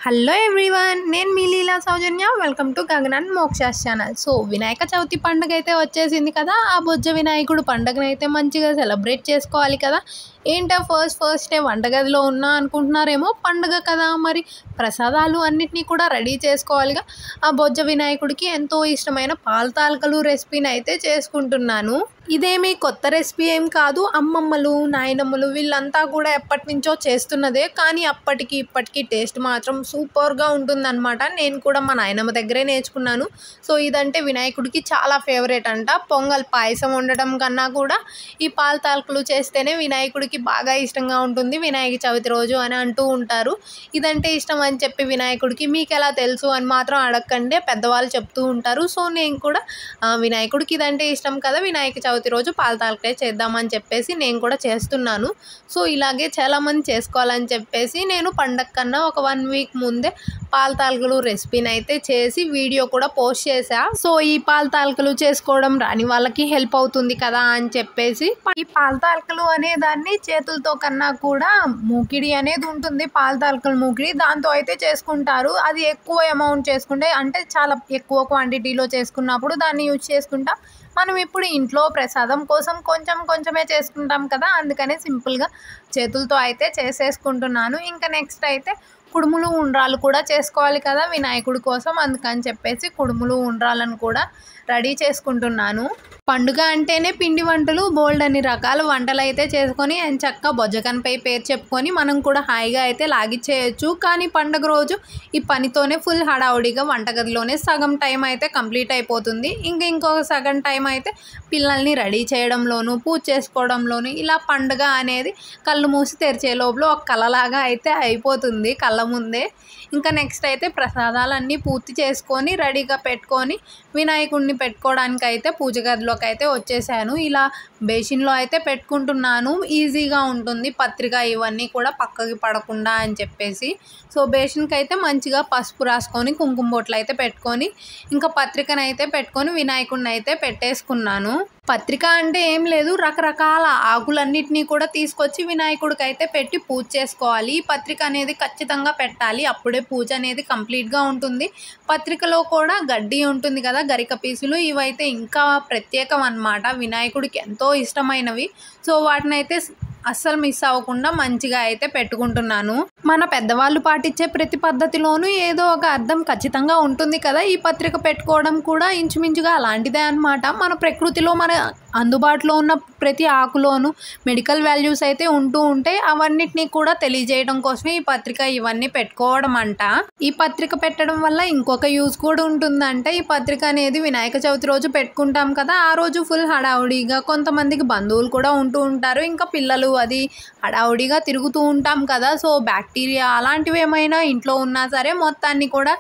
Hello everyone, నేను మీ Leela Soujanya. Welcome to Gaganan Mokshas channel. So Vinayaka Chavithi పండుగ అయితే వచ్చేసింది కదా. ఆ బొజ్జ వినాయకుడు పండుగను అయితే మంచిగా సెలబ్రేట్ చేసుకోవాలి కదా. ఏంటో ఫస్ట్ డే వంటగదిలో ఉన్నా అనుకుంటున్నారేమో, పండుగ కదా మరి ప్రసాదాలు అన్నిటినీ కూడా రెడీ చేసుకోవాలిగా. ఆ బొజ్జ వినాయకుడికి ఎంతో ఇష్టమైన పాల తాలికలు రెసిపీని అయితే చేసుకుంటున్నాను. ఇదేమీ కొత్త రెసిపీ ఏం కాదు. అమ్మమ్మలు, నాయనమ్మలు వీళ్ళంతా కూడా ఎప్పటి నుంచో చేస్తున్నదే. కానీ అప్పటికి ఇప్పటికీ టేస్ట్ మాత్రం సూపర్గా ఉంటుందన్నమాట. నేను కూడా మా నాయనమ్మ దగ్గరే నేర్చుకున్నాను. సో ఇదంటే వినాయకుడికి చాలా ఫేవరెట్ అంట. పొంగల్ పాయసం వండడం కన్నా కూడా ఈ పాల తాలికలు చేస్తేనే వినాయకుడికి బాగా ఇష్టంగా ఉంటుంది వినాయక చవితి రోజు అని అంటూ ఉంటారు. ఇదంటే ఇష్టం అని చెప్పి వినాయకుడికి మీకు ఎలా తెలుసు అని మాత్రం అడగకండి, పెద్దవాళ్ళు చెప్తూ ఉంటారు. సో నేను కూడా వినాయకుడికి ఇదంటే ఇష్టం కదా, వినాయక చవితి రోజు పాల తాలికలే చేద్దామని చెప్పేసి నేను కూడా చేస్తున్నాను. సో ఇలాగే చాలామంది చేసుకోవాలని చెప్పేసి నేను పండగ కన్నా ఒక 1 వీక్ ముందే పాల తాలికలు రెసిపీని అయితే చేసి వీడియో కూడా పోస్ట్ చేశా. సో ఈ పాల తాలికలు చేసుకోవడం రాని వాళ్ళకి హెల్ప్ అవుతుంది కదా అని చెప్పేసి ఈ పాల తాలికలు అనే దాన్ని చేతులతో కన్నా కూడా మూకిడి అనేది ఉంటుంది, పాల తాలికలు మూకిడి, దాంతో అయితే చేసుకుంటారు. అది ఎక్కువ అమౌంట్ చేసుకుంటే, అంటే చాలా ఎక్కువ క్వాంటిటీలో చేసుకున్నప్పుడు దాన్ని యూజ్ చేసుకుంటాం. మనం ఇప్పుడు ఇంట్లో ప్రసాదం కోసం కొంచెమే చేసుకుంటాం కదా, అందుకనే సింపుల్గా చేతులతో అయితే చేసేసుకుంటున్నాను. ఇంకా నెక్స్ట్ అయితే కుడుములు ఉండ్రాలు కూడా చేసుకోవాలి కదా వినాయకుడి కోసం, అందుకని చెప్పేసి కుడుములు ఉండ్రాలను కూడా రెడీ చేసుకుంటున్నాను. పండుగ అంటేనే పిండి వంటలు, బోల్డ్ అన్ని రకాల వంటలు అయితే చేసుకొని ఎంచక్కా బొజ్జగన్పై పేరు చెప్పుకొని మనం కూడా హాయిగా అయితే లాగిచ్చేయచ్చు. కానీ పండుగ రోజు ఈ పనితోనే ఫుల్ హడావుడిగా వంటగదిలోనే సగం టైం అయితే కంప్లీట్ అయిపోతుంది. ఇంకొక సగం టైం అయితే పిల్లల్ని రెడీ చేయడంలోనూ, పూజ చేసుకోవడంలోనూ, ఇలా పండుగ అనేది కళ్ళు మూసి తెరిచే లోపల ఒక కళలాగా అయితే అయిపోతుంది కళ్ళ ముందే. ఇంకా నెక్స్ట్ అయితే ప్రసాదాలన్నీ పూర్తి చేసుకొని రెడీగా పెట్టుకొని వినాయకుడిని పెట్టుకోవడానికి అయితే పూజ గదిలోకి అయితే వచ్చేసాను. ఇలా బేసిన్లో అయితే పెట్టుకుంటున్నాను, ఈజీగా ఉంటుంది పత్రిక ఇవన్నీ కూడా పక్కకి పడకుండా అని చెప్పేసి. సో బేసిన్కి అయితే మంచిగా పసుపు రాసుకొని కుంకుమ బొట్లు అయితే పెట్టుకొని ఇంకా పత్రికను అయితే పెట్టుకొని వినాయకుడిని అయితే పెట్టేసుకున్నాను. పత్రిక అంటే ఏం లేదు, రకరకాల ఆకులన్నిటినీ కూడా తీసుకొచ్చి వినాయకుడికి అయితే పెట్టి పూజ చేసుకోవాలి. ఈ పత్రిక అనేది ఖచ్చితంగా పెట్టాలి, అప్పుడే పూజ అనేది కంప్లీట్గా ఉంటుంది. పత్రికలో కూడా గడ్డి ఉంటుంది కదా, గరిక పీసులు, ఇవైతే ఇంకా ప్రత్యేకం అన్నమాట, వినాయకుడికి ఎంతో ఇష్టమైనవి. సో వాటిని అయితే అస్సలు మిస్ అవ్వకుండా మంచిగా అయితే పెట్టుకుంటున్నాను. మన పెద్దవాళ్ళు పాటించే ప్రతి పద్ధతిలోనూ ఏదో ఒక అర్థం ఖచ్చితంగా ఉంటుంది కదా. ఈ పత్రిక పెట్టుకోవడం కూడా ఇంచుమించుగా అలాంటిదే అన్నమాట. మన ప్రకృతిలో మన అందుబాటులో ఉన్న ప్రతి ఆకులోనూ మెడికల్ వాల్యూస్ అయితే ఉంటూ ఉంటాయి. అవన్నిటినీ కూడా తెలియజేయడం కోసమే ఈ పత్రిక ఇవన్నీ పెట్టుకోవడం అంట. ఈ పత్రిక పెట్టడం వల్ల ఇంకొక యూజ్ కూడా ఉంటుందంటే, ఈ పత్రిక అనేది వినాయక చవితి రోజు పెట్టుకుంటాం కదా, ఆ రోజు ఫుల్ హడావుడిగా కొంతమందికి బంధువులు కూడా ఉంటూ ఉంటారు, ఇంకా పిల్లలు అది హడావుడిగా తిరుగుతూ ఉంటాం కదా. సో బ్యాక్టీరియా అలాంటివి ఏమైనా ఇంట్లో ఉన్నా సరే మొత్తాన్ని కూడా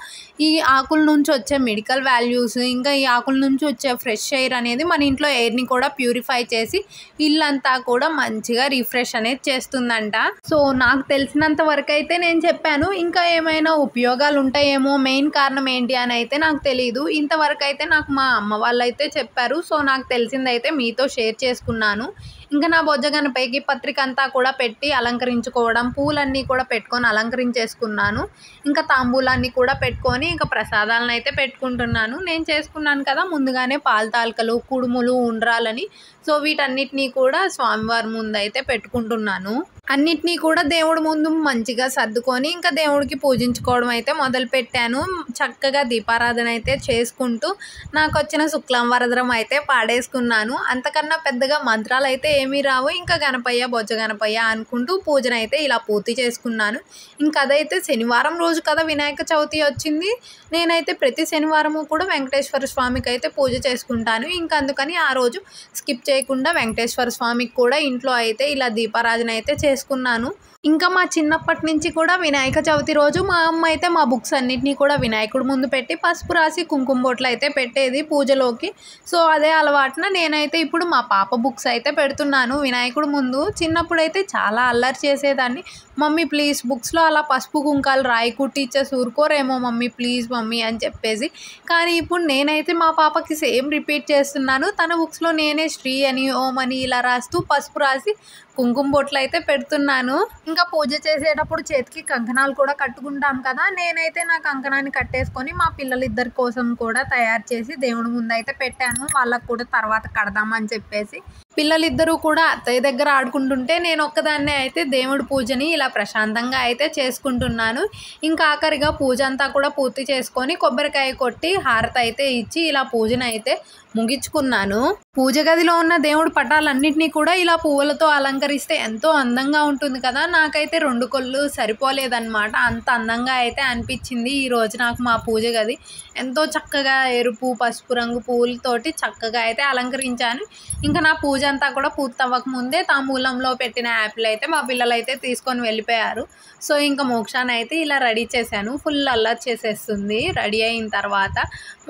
ఈ ఆకుల నుంచి వచ్చే మెడికల్ వాల్యూస్, ఇంకా ఈ ఆకుల నుంచి వచ్చే ఫ్రెష్ ఎయిర్ అనేది మన ఇంట్లో ఎయిర్ని కూడా ప్యూరిఫై చేసి ఇల్లంతా కూడా మంచిగా రిఫ్రెష్ అనేది చేస్తుందంట. సో నాకు తెలిసినంత వరకు అయితే నేను చెప్పాను, ఇంకా ఏమైనా ఉపయోగాలు ఉంటాయేమో, మెయిన్ కారణం ఏంటి అని అయితే నాకు తెలియదు. ఇంతవరకు అయితే నాకు మా అమ్మ వాళ్ళు అయితే చెప్పారు. సో నాకు తెలిసిందైతే మీతో షేర్ చేసుకున్నాను. ఇంకా నా బొజ్జగనపైకి పత్రిక అంతా కూడా పెట్టి అలంకరించుకోవడం, పూలన్నీ కూడా పెట్టుకొని అలంకరించేసుకున్నాను. ఇంకా తాంబూలాన్ని కూడా పెట్టుకొని ఇంకా ప్రసాదాలను అయితే పెట్టుకుంటున్నాను. నేను చేసుకున్నాను కదా ముందుగానే పాల తాలికలు, కుడుములు, ఉండ్రాలని. సో వీటన్నిటినీ కూడా స్వామివారి ముందు అయితే పెట్టుకుంటున్నాను. అన్నిటినీ కూడా దేవుడి ముందు మంచిగా సర్దుకొని ఇంకా దేవుడికి పూజించుకోవడం అయితే మొదలుపెట్టాను. చక్కగా దీపారాధన అయితే చేసుకుంటూ నాకు వచ్చిన శుక్లం వరదరం అయితే పాడేసుకున్నాను. అంతకన్నా పెద్దగా మంత్రాలు అయితే ఏమీ రావు. ఇంకా గణపయ్య, బొజ్జ గణపయ్య అనుకుంటూ పూజనైతే ఇలా పూర్తి చేసుకున్నాను. ఇంకా అదైతే శనివారం రోజు కదా వినాయక చవితి వచ్చింది. నేనైతే ప్రతి శనివారము కూడా వెంకటేశ్వర స్వామికి అయితే పూజ చేసుకుంటాను. ఇంకా అందుకని ఆ రోజు స్కిప్ చేయకుండా వెంకటేశ్వర స్వామికి కూడా ఇంట్లో అయితే ఇలా దీపారాధన అయితే చేసుకున్నాను. ఇంకా మా చిన్నప్పటి నుంచి కూడా వినాయక చవితి రోజు మా అమ్మ అయితే మా బుక్స్ అన్నిటినీ కూడా వినాయకుడి ముందు పెట్టి పసుపు రాసి కుంకుమ బొట్లు అయితే పెట్టేది పూజలోకి. సో అదే అలవాటున నేనైతే ఇప్పుడు మా పాప బుక్స్ అయితే పెడుతున్నాను వినాయకుడి ముందు. చిన్నప్పుడు అయితే చాలా అల్లరి చేసేదాన్ని, మమ్మీ ప్లీజ్ బుక్స్లో అలా పసుపు కుంకాలు రాయకు, టీచర్స్ ఊరుకోరేమో మమ్మీ ప్లీజ్ మమ్మీ అని చెప్పేసి. కానీ ఇప్పుడు నేనైతే మా పాపకి సేమ్ రిపీట్ చేస్తున్నాను. తన బుక్స్లో నేనే శ్రీ అని, ఓం అని ఇలా రాస్తూ పసుపు రాసి కుంకుమ బొట్లు అయితే పెడుతున్నాను. ఇంకా పూజ చేసేటప్పుడు చేతికి కంకణాలు కూడా కట్టుకుంటాం కదా, నేనైతే నా కంకణాన్ని కట్టేసుకొని మా పిల్లలిద్దరి కోసం కూడా తయారు చేసి దేవుడి ముందు అయితే పెట్టాను. వాళ్ళకు కూడా తర్వాత కడదామని చెప్పేసి. పిల్లలిద్దరూ కూడా అత్తయ్య దగ్గర ఆడుకుంటుంటే నేను ఒక్కదాన్నే అయితే దేవుడి పూజని ఇలా ప్రశాంతంగా అయితే చేసుకుంటున్నాను. ఇంకా ఆఖరిగా పూజ అంతా కూడా పూర్తి చేసుకొని కొబ్బరికాయ కొట్టి హారతి అయితే ఇచ్చి ఇలా పూజను అయితే ముగించుకున్నాను. పూజ గదిలో ఉన్న దేవుడి పటాలన్నింటినీ కూడా ఇలా పువ్వులతో అలంకరిస్తే ఎంతో అందంగా ఉంటుంది కదా. నాకైతే 2 కొళ్ళు సరిపోలేదన్నమాట, అంత అందంగా అయితే అనిపించింది ఈరోజు నాకు మా పూజ గది. ఎంతో చక్కగా ఎరుపు పసుపు రంగు పువ్వులతోటి చక్కగా అయితే అలంకరించాను. ఇంకా నా పూజ అంతా కూడా పూర్తవ్వక ముందే తాంబూలంలో పెట్టిన యాపిల్ అయితే మా పిల్లలు అయితే తీసుకొని వెళ్ళిపోయారు. సో ఇంకా మోక్షాన్ని అయితే ఇలా రెడీ చేశాను. ఫుల్ అల్లరి చేసేస్తుంది రెడీ అయిన తర్వాత.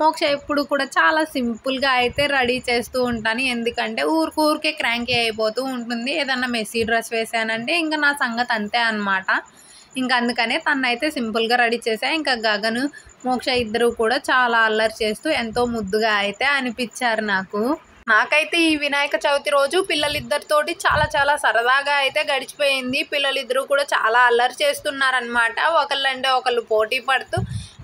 మోక్ష ఎప్పుడు కూడా చాలా సింపుల్గా అయితే రెడీ చేస్తూ ఉంటాను, ఎందుకంటే ఊరికే క్రాంకీ అయిపోతూ ఉంటుంది. ఏదన్నా మెస్సీ డ్రెస్ వేసానంటే ఇంకా నా సంగతి అంతే అనమాట. ఇంకా అందుకనే తనైతే సింపుల్గా రెడీ చేసా. ఇంకా గగను మోక్ష ఇద్దరు కూడా చాలా అల్లరి చేస్తూ ఎంతో ముద్దుగా అయితే అనిపించారు నాకు. నాకైతే ఈ వినాయక చవితి రోజు పిల్లలిద్దరితోటి చాలా చాలా సరదాగా అయితే గడిచిపోయింది. పిల్లలిద్దరూ కూడా చాలా అల్లరి చేస్తున్నారనమాట. ఒకళ్ళంటే ఒకళ్ళు పోటీ పడుతూ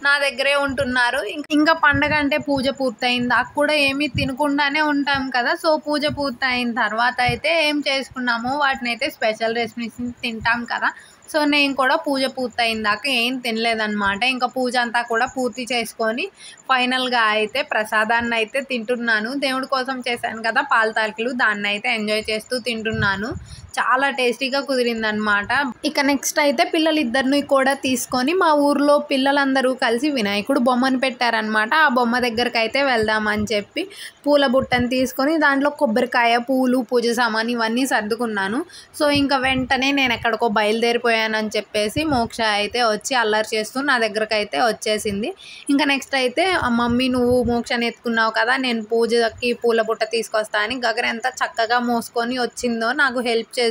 నా దగ్గరే ఉంటున్నారు. ఇంకా పండగ అంటే పూజ పూర్తయింది దాకా కూడా ఏమీ తినకుండానే ఉంటాం కదా. సో పూజ పూర్తయిన తర్వాత అయితే ఏం చేసుకున్నాము వాటిని అయితే స్పెషల్ రెసిపీస్ తింటాం కదా. సో నేను కూడా పూజ పూర్తయిన దాకా ఏం తినలేదన్నమాట. ఇంకా పూజ అంతా కూడా పూర్తి చేసుకొని ఫైనల్గా అయితే ప్రసాదాన్ని అయితే తింటున్నాను. దేవుడి కోసం చేశాను కదా పాల తాలికలు, దాన్ని అయితే ఎంజాయ్ చేస్తూ తింటున్నాను. చాలా టేస్టీగా కుదిరిందనమాట. ఇక నెక్స్ట్ అయితే పిల్లలిద్దరిని కూడా తీసుకొని మా ఊర్లో పిల్లలందరూ కలిసి వినాయకుడు బొమ్మను పెట్టారనమాట. ఆ బొమ్మ దగ్గరికి అయితే వెళ్దామని చెప్పి పూల బుట్టను తీసుకొని దాంట్లో కొబ్బరికాయ పూలు పూజ సామాన్ ఇవన్నీ సర్దుకున్నాను. సో ఇంకా వెంటనే నేను ఎక్కడికో బయలుదేరిపోయానని చెప్పేసి మోక్ష అయితే వచ్చి అల్లరి చేస్తూ నా దగ్గరకు అయితే వచ్చేసింది. ఇంకా నెక్స్ట్ అయితే మమ్మీ నువ్వు మోక్షని ఎత్తుకున్నావు కదా, నేను పూజకి పూల బుట్ట తీసుకొస్తా అని గగర ఎంత చక్కగా మోసుకొని వచ్చిందో నాకు హెల్ప్ చేస్తూ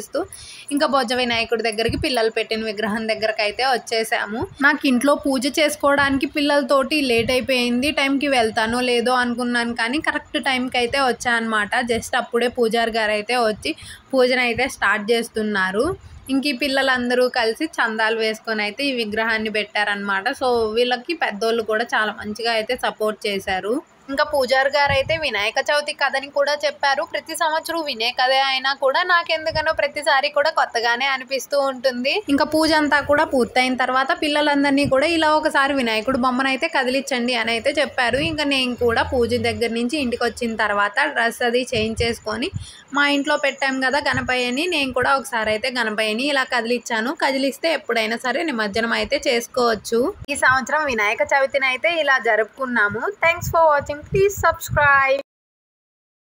ఇంకా బొజ్జ వినాయకుడి దగ్గరికి పిల్లలు పెట్టిన విగ్రహం దగ్గరకు అయితే వచ్చేసాము. నాకు ఇంట్లో పూజ చేసుకోవడానికి పిల్లలతోటి లేట్ అయిపోయింది. టైంకి వెళ్తానో లేదో అనుకున్నాను కానీ కరెక్ట్ టైంకి అయితే వచ్చా అనమాట. జస్ట్ అప్పుడే పూజారి గారు అయితే వచ్చి పూజను అయితే స్టార్ట్ చేస్తున్నారు. ఇంక ఈ పిల్లలందరూ కలిసి చందాలు వేసుకొని అయితే ఈ విగ్రహాన్ని పెట్టారనమాట. సో వీళ్ళకి పెద్దోళ్ళు కూడా చాలా మంచిగా అయితే సపోర్ట్ చేశారు. ఇంకా పూజారి గారు అయితే వినాయక చవితి కథని కూడా చెప్పారు. ప్రతి సంవత్సరం వినే కథ అయినా కూడా నాకెందుకనో ప్రతిసారి కూడా కొత్తగానే అనిపిస్తూ ఉంటుంది. ఇంకా పూజ అంతా కూడా పూర్తయిన తర్వాత పిల్లలందరినీ కూడా ఇలా ఒకసారి వినాయకుడు బొమ్మను అయితే కదిలించండి అని అయితే చెప్పారు. ఇంకా నేను కూడా పూజ దగ్గర నుంచి ఇంటికి వచ్చిన తర్వాత డ్రెస్ అది చేంజ్ చేసుకొని మా ఇంట్లో పెట్టాం కదా గణపయ్యని, నేను కూడా ఒకసారి అయితే గణపయ్యని ఇలా కదిలించాను. కదిలిస్తే ఎప్పుడైనా సరే నిమజ్జనం అయితే చేసుకోవచ్చు. ఈ సంవత్సరం వినాయక చవితిని అయితే ఇలా జరుపుకున్నాము. Thanks for watching. Please subscribe.